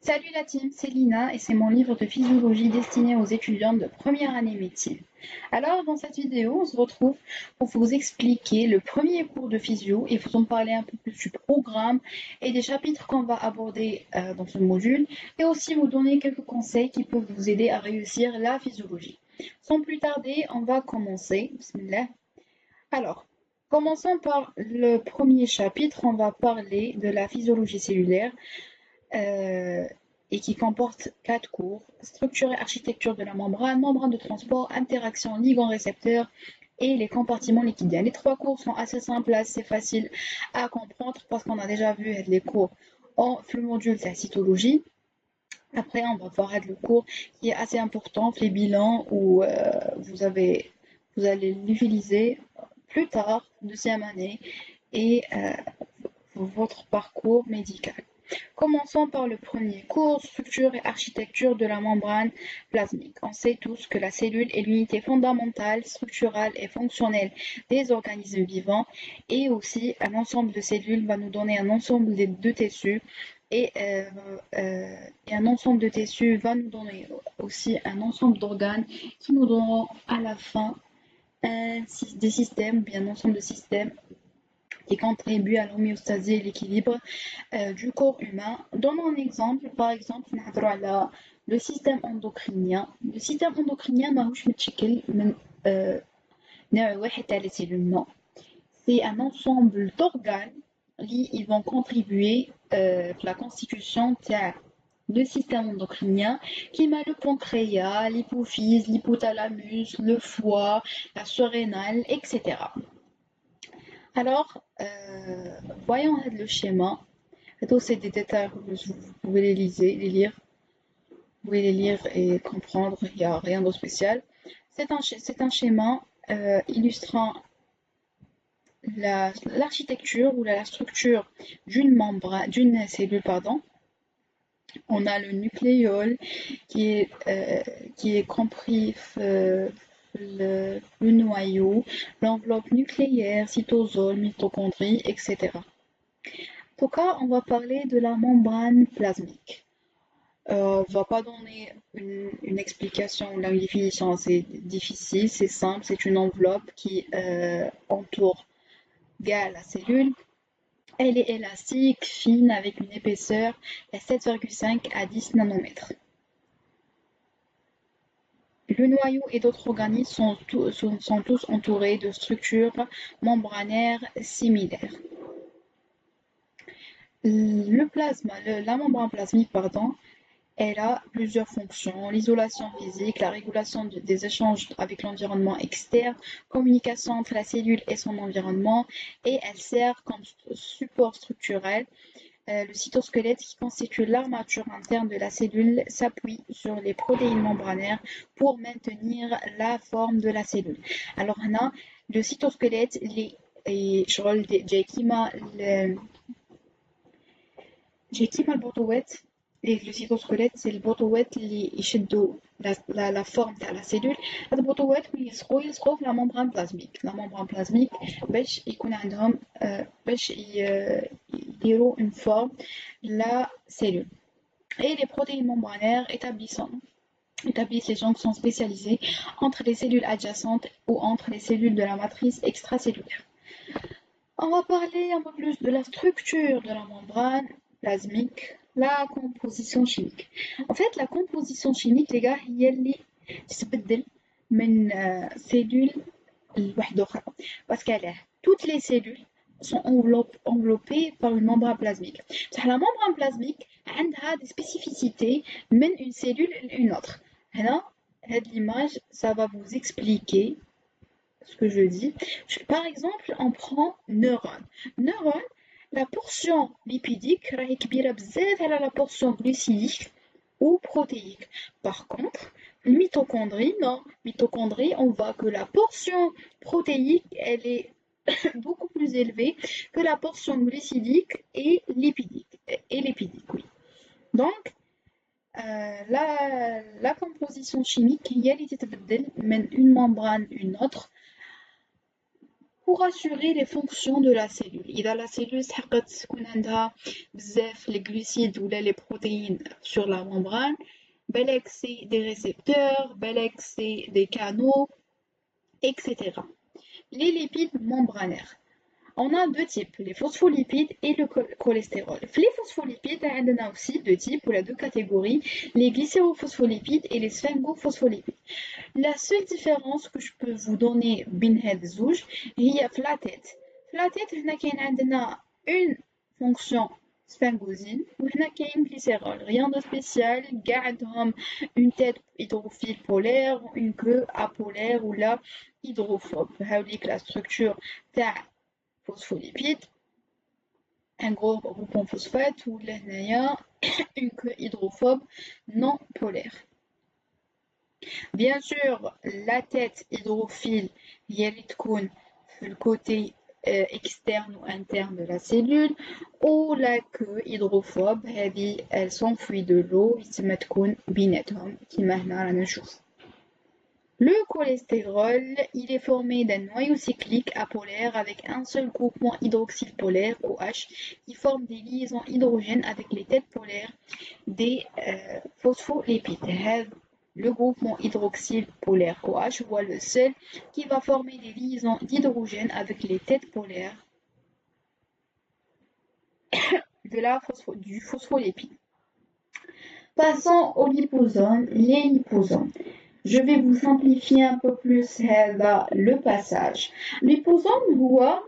Salut la team, c'est Lina et c'est mon livre de physiologie destiné aux étudiants de première année médecine. Alors dans cette vidéo, on se retrouve pour vous expliquer le premier cours de physio et vous en parler un peu plus du programme et des chapitres qu'on va aborder dans ce module et aussi vous donner quelques conseils qui peuvent vous aider à réussir la physiologie. Sans plus tarder, on va commencer. Bismillah. Alors, commençons par le premier chapitre, on va parler de la physiologie cellulaire. euh, et qui comporte 4 cours: structure et architecture de la membrane, membrane de transport, interaction ligand-récepteur et les compartiments liquidiens. Les 3 cours sont assez simples, assez faciles à comprendre parce qu'on a déjà vu les cours en le module de la cytologie. Après, on va voir le cours qui est assez important, les bilans, où vous allez l'utiliser plus tard, deuxième année, et votre parcours médical. Commençons par le premier cours, structure et architecture de la membrane plasmique. On sait tous que la cellule est l'unité fondamentale, structurale et fonctionnelle des organismes vivants, et aussi un ensemble de cellules va nous donner un ensemble de tissus, et un ensemble de tissus va nous donner aussi un ensemble d'organes qui nous donneront à la fin des systèmes, bien un ensemble de systèmes qui contribuent à l'homéostasie et l'équilibre du corps humain. Donnons un exemple. Par exemple, le système endocrinien. Le système endocrinien ماهوش متشكل من نوع واحد تاع les cellules, non. C'est un ensemble d'organes qui vont contribuer à la constitution de système endocrinien qui met le pancréas, l'hypophyse, l'hypothalamus, le foie, la surrénale, etc. Alors, voyons le schéma. C'est des détails, vous pouvez les lire. Vous pouvez les lire et comprendre, il n'y a rien de spécial. C'est un schéma illustrant l'architecture ou la structure d'une membrane, d'une cellule, pardon. On a le nucléole qui est compris le noyau, l'enveloppe nucléaire, cytosol, mitochondrie, etc. En tout cas, on va parler de la membrane plasmique. On ne va pas donner une explication ou une définition, c'est difficile, c'est simple, c'est une enveloppe qui entoure la cellule. Elle est élastique, fine, avec une épaisseur de 7,5 à 10 nanomètres. Le noyau et d'autres organismes sont tous entourés de structures membranaires similaires. La membrane plasmique, elle a plusieurs fonctions: l'isolation physique, la régulation des échanges avec l'environnement externe, communication entre la cellule et son environnement, et elle sert comme support structurel. Le cytosquelette, qui constitue l'armature interne de la cellule, s'appuie sur les protéines membranaires pour maintenir la forme de la cellule. Alors là, le cytosquelette, j'ai كيما البطوات. Le cytosquelette, c'est البطوات اللي يشدوا la forme تاع la cellule. هاد البطوات يلصقوا في la membrane plasmique. La membrane plasmique باش يكون عندهم باش يديروا une forme la cellule. Et les protéines membranaires établissent les jonctions spécialisées entre les cellules adjacentes ou entre les cellules de la matrice extracellulaire. On va parler un peu plus de la structure de la membrane plasmique, la composition chimique. En fait, la composition chimique, les gars, هي اللي تتبدل من cellule لواحدة أخرى. Parce que toutes les cellules sont enveloppées par une membrane plasmique. La membrane plasmique a des spécificités من une cellule à une autre. Là, cette image, ça va vous expliquer ce que je dis. Par exemple, on prend neurone. Neurone, la portion lipidique est كبيرة بزاف على la portion glucidique ou protéique. Par contre, mitochondrie, non. Mitochondrie, on voit que la portion protéique, elle est beaucoup plus élevée que la portion glucidique et lipidique. Oui. Donc, la composition chimique, il y a une membrane une autre. pour assurer les fonctions de la cellule. إذا la cellule استحقت تكون عندها بزاف les glucides ou les protéines sur la membrane, بالك c'est des récepteurs, بالك c'est des canaux, etc. Les lipides membranaires. On a deux types, les phospholipides et le cholestérol. Les phospholipides, on a aussi deux types, ou la deux catégories, les glycérophospholipides et les sphingophospholipide. La seule différence que je peux vous donner بين هاد الزوج هي في la tête. في la tête هنا كاين عندنا une fonction sphingosine وهنا كاين glycérol. Rien de spécial, كاع عندهم une tête hydrophile polaire, une queue apolaire ou la hydrophobe. هاوليك la structure تاع phospholipide, un gros groupe en phosphate ou une queue hydrophobe non polaire. Bien sûr, la tête hydrophile هي اللي تكون في le côté externe ou interne de la cellule, ou la queue hydrophobe هذه elle s'enfuit de l'eau يتسمى تكون بيناتهم كيما هنا رانا نشوف. Le cholestérol, il est formé d'un noyau cyclique apolaire avec un seul groupement hydroxyle polaire, OH, qui forme des liaisons hydrogènes avec les têtes polaires des phospholipides. Le groupement hydroxyle polaire OH voit le seul qui va former des liaisons d'hydrogène avec les têtes polaires du phospholipide. Passons aux liposomes. Les liposomes. Je vais vous simplifier un peu plus le passage. Liposome هو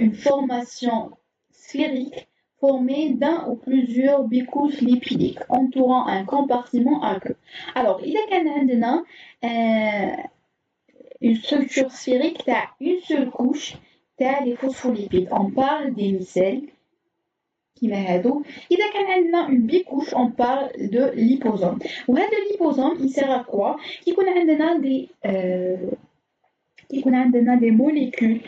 une formation sphérique formée d'un ou plusieurs bicouches lipidiques entourant un compartiment aqueux. Alors, il y a une structure sphérique qui a une seule couche, les phospholipides. On parle des micelles. إذا كان عندنا une bicouche on parle de liposome. وهذا الليبوزوم il sert à quoi؟ يكون عندنا des molécules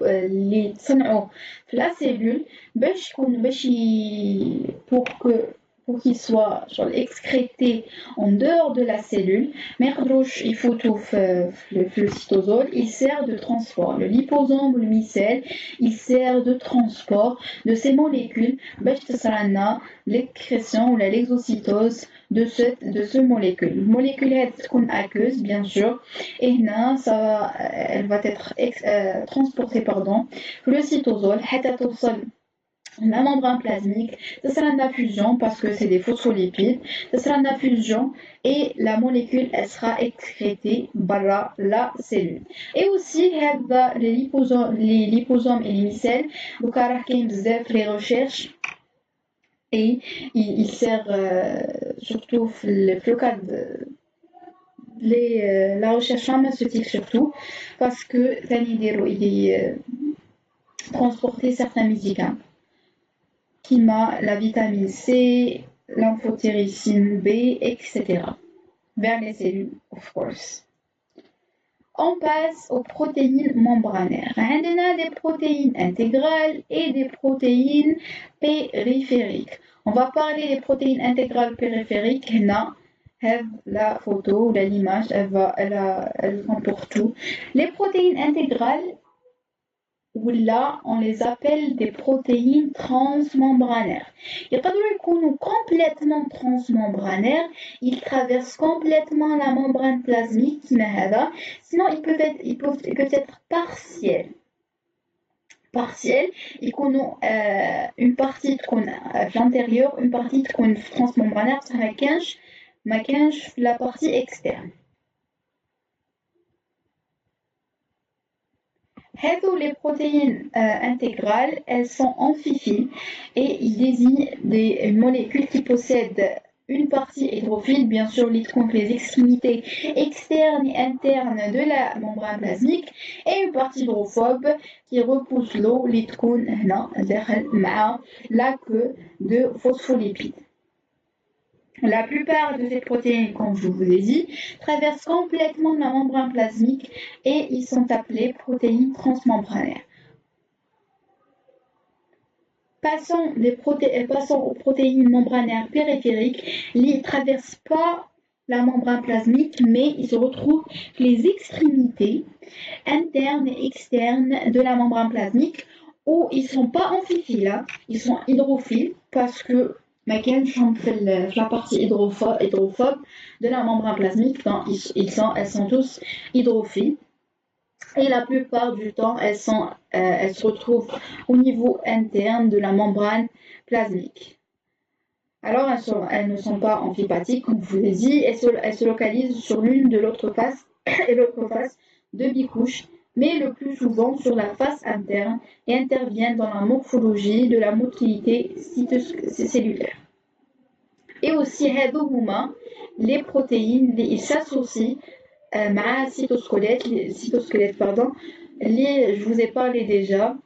اللي تصنعوا في la cellule pour qu'il soit excrété en dehors de la cellule, mais il faut tout le cytosol, il sert de transport. Le liposome ou le micelle, il sert de transport de ces molécules, l'excrétion ou l'exocytose de ce molécule. La molécule est aqueuse, bien sûr, et là, elle va être transportée, le cytosol, la membrane plasmique, ça sera une fusion parce que c'est des phospholipides, ça sera une fusion et la molécule elle sera excrétée par la cellule. Et aussi les liposomes et les micelles, donc les recherches et il sert surtout le cas de la recherche pharmaceutique surtout parce que il est transporter certains médicaments. La vitamine C, l'amphotéricine B, etc. vers les cellules, of course. On passe aux protéines membranaires. On a des protéines intégrales et des protéines périphériques. On va parler des protéines intégrales périphériques. La photo ou l'image, elle comporte tout. Les protéines intégrales, là, on les appelle des protéines transmembranaires. Ils sont complètement transmembranaires, ils traversent complètement la membrane plasmique, sinon ils peuvent être partiels. Partiels, ils ont une partie à l'intérieur, une partie transmembranaire, ça ma la partie externe. Les protéines intégrales, elles sont amphiphiles et ils désignent des molécules qui possèdent une partie hydrophile, bien sûr, les extrémités externes et internes de la membrane plasmique, et une partie hydrophobe qui repousse l'eau, la queue de phospholipides. La plupart de ces protéines, comme je vous ai dit, traversent complètement la membrane plasmique et ils sont appelés protéines transmembranaires. Passons aux protéines membranaires périphériques. Ils ne traversent pas la membrane plasmique, mais il se retrouve que les extrémités internes et externes de la membrane plasmique, où ils ne sont pas amphiphiles, hein, ils sont hydrophiles parce que ما كانش في la partie hydrophobe de la membrane plasmique, donc elles sont tous hydrophiles. Et la plupart du temps, elles se retrouvent au niveau interne de la membrane plasmique. Alors, elles ne sont pas amphipathiques, comme je vous l'ai dit, elles se localisent sur l'une de l'autre face et l'autre face de bicouche, mais le plus souvent sur la face interne et interviennent dans la morphologie de la motilité cellulaire. Et aussi, les protéines, ils s'associent مع cytosquelette, pardon. Je vous ai parlé déjà,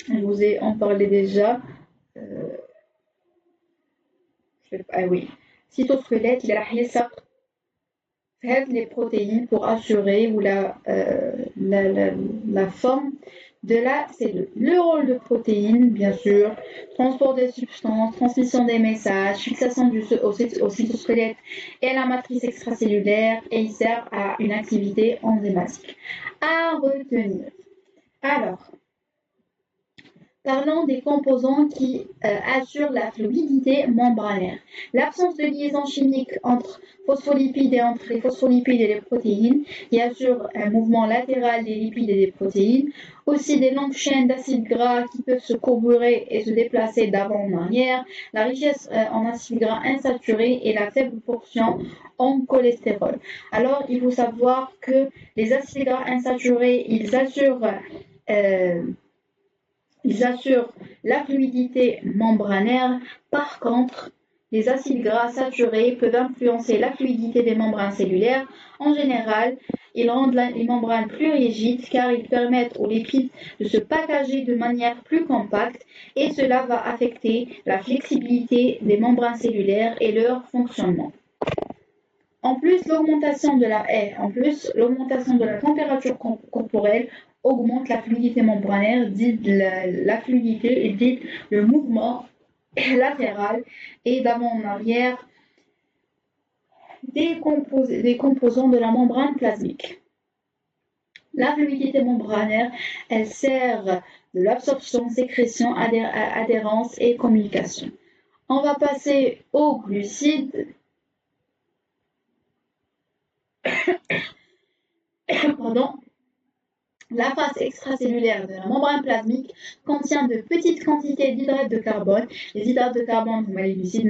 je vous ai en parlé déjà. Oui, cytosquelette, il راح يلصق في هذه les protéines pour assurer la forme de la cellule. Le rôle de protéines, bien sûr, transport des substances, transmission des messages, fixation au cytosquelette et à la matrice extracellulaire, et il sert à une activité enzymatique. À retenir. Alors, parlons des composants qui assurent la fluidité membranaire. L'absence de liaison chimique entre phospholipides et entre les phospholipides et les protéines, qui assure un mouvement latéral des lipides et des protéines. Aussi des longues chaînes d'acides gras qui peuvent se courber et se déplacer d'avant en arrière. La richesse en acides gras insaturés et la faible portion en cholestérol. Alors, il faut savoir que les acides gras insaturés, ils assurent la fluidité membranaire. Par contre, les acides gras saturés peuvent influencer la fluidité des membranes cellulaires. En général, ils rendent les membranes plus rigides car ils permettent aux lipides de se packager de manière plus compacte et cela va affecter la flexibilité des membranes cellulaires et leur fonctionnement. En plus, l'augmentation de la température corporelle augmente la fluidité membranaire, dite la fluidité et dite le mouvement latéral et d'avant en arrière des composants de la membrane plasmique. La fluidité membranaire, elle sert de l'absorption, sécrétion, adhérence et communication. On va passer aux glucides. Pardon. La face extracellulaire de la membrane plasmique contient de petites quantités d'hydrates de carbone. Les hydrates de carbone, les glucides,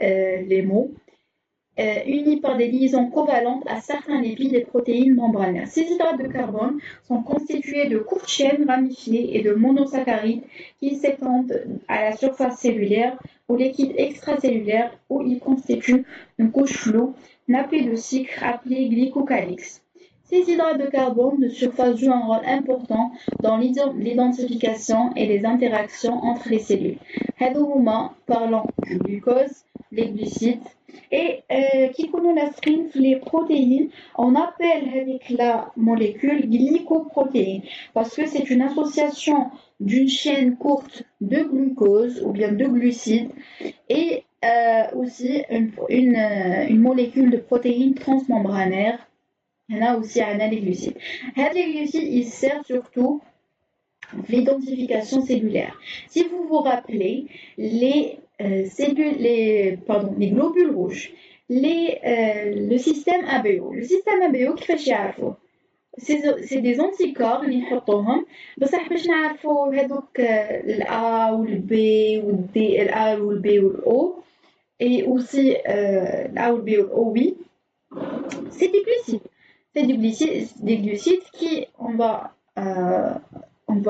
les mots, unis par des liaisons covalentes à certains lipides et protéines membranaires. Ces hydrates de carbone sont constitués de courtes chaînes ramifiées et de monosaccharides qui s'étendent à la surface cellulaire ou liquide extracellulaire où ils constituent une couche floue nappée de sucre appelée glycocalyx. Ces hydrates de carbone de surface jouent un rôle important dans l'identification et les interactions entre les cellules. Parlons du glucose, les glucides, et qui connaît les protéines, on appelle la molécule glycoprotéine parce que c'est une association d'une chaîne courte de glucose ou bien de glucides et aussi une molécule de protéines transmembranaires. Il y en a aussi les glucides. Les glucides, ils servent surtout l'identification cellulaire. Si vous vous rappelez, les globules rouges, le système ABO. Le système ABO, qui fait chier c'est des anticorps اللي نحطوهم بصح باش نعرفوا هذوك الA ou le B ou le D, l'A ou le B ou le O et aussi l'A ou le B ou le O, oui, c'est des glucides. C'est des glucides qui on va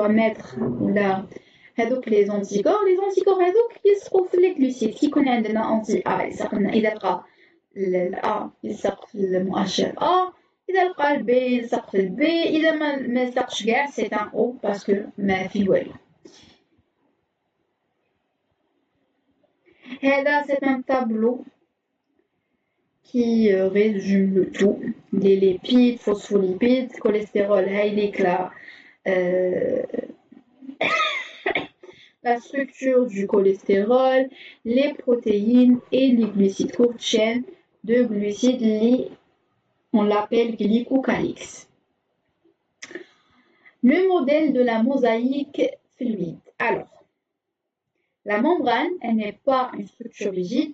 mettre là les anticorps هذوك يلصقوا في les glucides كي يكون عندنا anti A يلصق لنا إذا لقى الA يلصق في المؤشر A إذا لقى الB يلصق في الB إذا ما يلصقش كاع c'est un O parce que ما في والو. هذا c'est un tableau qui résume le tout, les lipides, phospholipides, cholestérol, هايليك لا la structure du cholestérol, les protéines et les glucides, courte chaîne de glucides, on l'appelle glycocalyx. Le modèle de la mosaïque fluide. Alors, la membrane, elle n'est pas une structure rigide,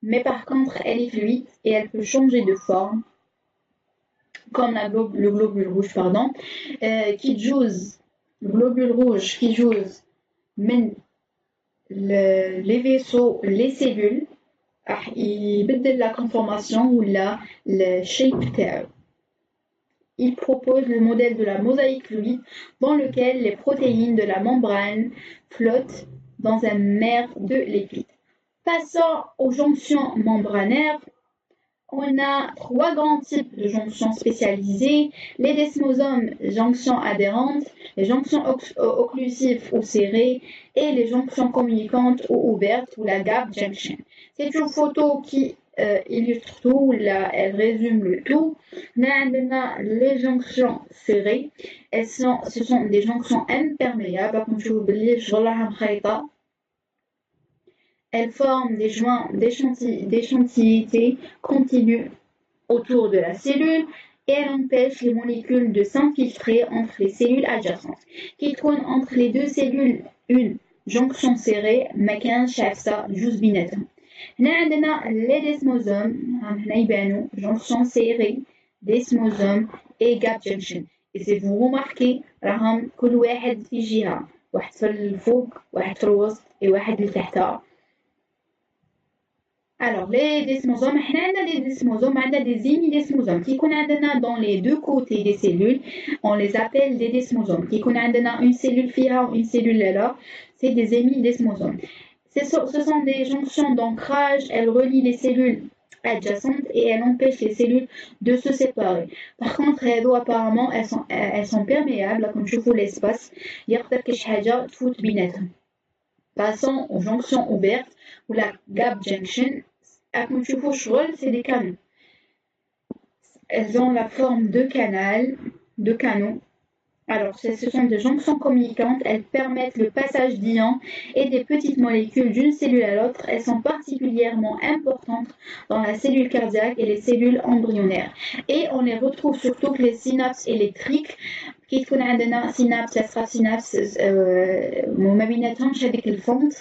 mais par contre, elle est fluide et elle peut changer de forme, comme le globule rouge, qui joue, le globule rouge qui joue les vaisseaux, les cellules, يبدل la conformation ou le shape تاعو. Il propose le modèle de la mosaïque fluide dans lequel les protéines de la membrane flottent dans un mer de lipides. Passons aux jonctions membranaires. On a 3 grands types de jonctions spécialisées, les desmosomes, jonctions adhérentes, les jonctions occlusives ou serrées et les jonctions communicantes ou ouvertes ou la gap junction. C'est une photo qui illustre tout, là, elle résume le tout. Les jonctions serrées, ce sont des jonctions imperméables, comme je vous dis, elles forment des joints d'échantillité continue autour de la cellule et elles empêchent les molécules de s'infiltrer entre les cellules adjacentes. Qui tournent entre les deux cellules une jonction serrée, ما كانش عفسة جوز بيناتهم. هنا عندنا les desmosomes, هنا يبانوا jonction serrée, desmosome et gap junction. Et si vous remarquez راهم كل واحد في جهة، واحد في الفوق، واحد في الوسط، وواحد لتحتها. Alors, les desmosomes, on a des desmosomes, on a des hémidesmosomes qui qu'on a dans les deux côtés des cellules, on les appelle des desmosomes. Qui qu'on a une cellule fiha ou une cellule là, c'est des hémidesmosomes. Ce sont des jonctions d'ancrage, elles relient les cellules adjacentes et elles empêchent les cellules de se séparer. Par contre, apparemment, elles sont perméables, comme je vous l'espace, passons aux jonctions ouvertes ou la gap junction. Comme tu vois, c'est des canaux. Elles ont la forme de canaux. Alors, ce sont des jonctions communicantes. Elles permettent le passage d'ions et des petites molécules d'une cellule à l'autre. Elles sont particulièrement importantes dans la cellule cardiaque et les cellules embryonnaires. Et on les retrouve surtout que les synapses électriques. كي تكون عندنا synapse extrasynapse وما بيناتهمش هذيك الفونت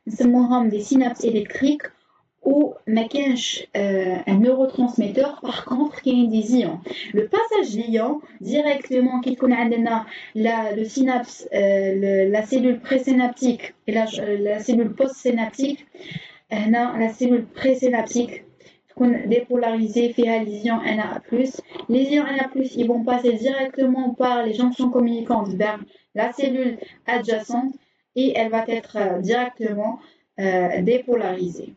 نسموهم des synapses électriques où ما كانش un neurotransmetteur. Par contre il y a des ions. Le passage d'ions directement كي تكون عندنا le synapse la cellule présynaptique et la cellule postsynaptique. هنا la cellule présynaptique dépolarisée فيها les ions Na+. Les ions Na+, ils vont passer directement par les jonctions communicantes vers la cellule adjacente et elle va être directement dépolarisée.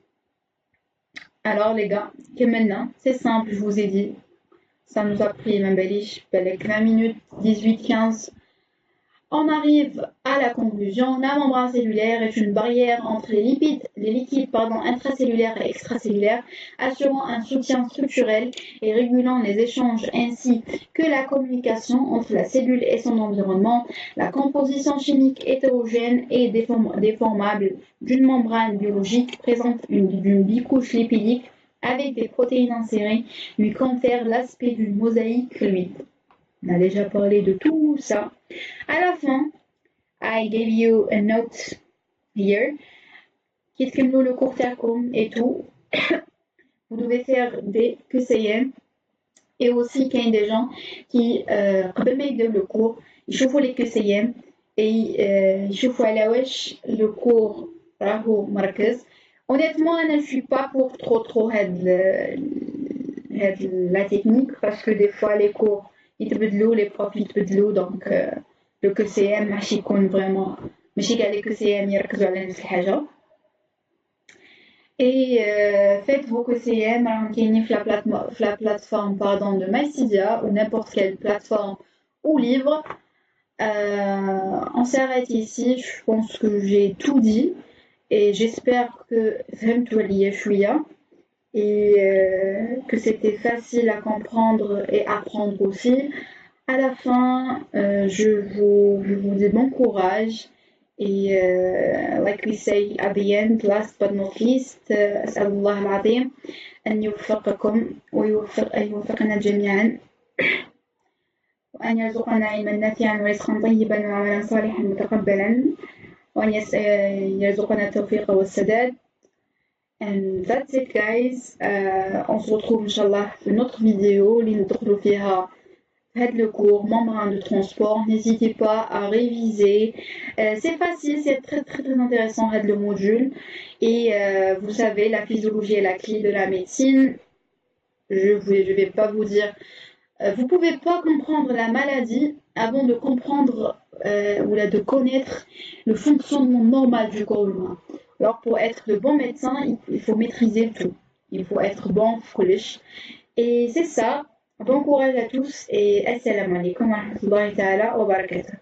Alors les gars, que maintenant, c'est simple, je vous ai dit, ça nous a pris même 20 minutes, 18-15. On arrive à la conclusion. La membrane cellulaire est une barrière entre les liquides intracellulaires et extracellulaires, assurant un soutien structurel et régulant les échanges ainsi que la communication entre la cellule et son environnement. La composition chimique hétérogène et déformable d'une membrane biologique présente une bicouche lipidique avec des protéines insérées lui confère l'aspect d'une mosaïque fluide. On a déjà parlé de tout ça. À la fin, I gave you a note here. Qui تكملوا le cours تاعكم et tout. Vous devez faire des QCM. Et aussi qu'il y a des gens qui قبل ما يبداو le cours يشوفوا les QCM et يشوفوا على واش le cours راهو مركز. Honnêtement, je ne suis pas pour trop la technique parce que des fois les cours يتبدلوا les profs يتبدلوا donc le QCM ماشي يكون vraiment ماشي كاع les QCM يركزوا على نفس الحاجة. Et faites vos QCM راهم كاينين في la plateforme de Mycidia ou n'importe quelle plateforme ou livre. On s'arrête ici, je pense que j'ai tout dit et j'espère que فهمتوا عليا شوية et que c'était facile à comprendre et apprendre aussi. À la fin, je vous dis bon courage Et like we say at the end, last but not least, أسأل الله العظيم أن يوفقكم أن يوفقنا جميعا وأن يرزقنا علما نافعا ورزقا طيبا وعملا صالحا متقبلا وأن يرزقنا التوفيق والسداد. And that's it guys. On se retrouve Inch'Allah في une autre vidéo اللي ندخلوا فيها faites le cours, membrane de transport, n'hésitez pas à réviser. C'est facile, c'est très très très intéressant le module. Et vous savez, la physiologie est la clé de la médecine. Je vais pas vous dire. Vous pouvez pas comprendre la maladie avant de comprendre ou de connaître le fonctionnement normal du corps humain. Alors pour être de bons médecins, il faut maîtriser tout. Il faut être bon, collège. Et c'est ça. Bon courage à tous et assalamu alaikum wa rahmatullahi ta'ala wa barakatuh.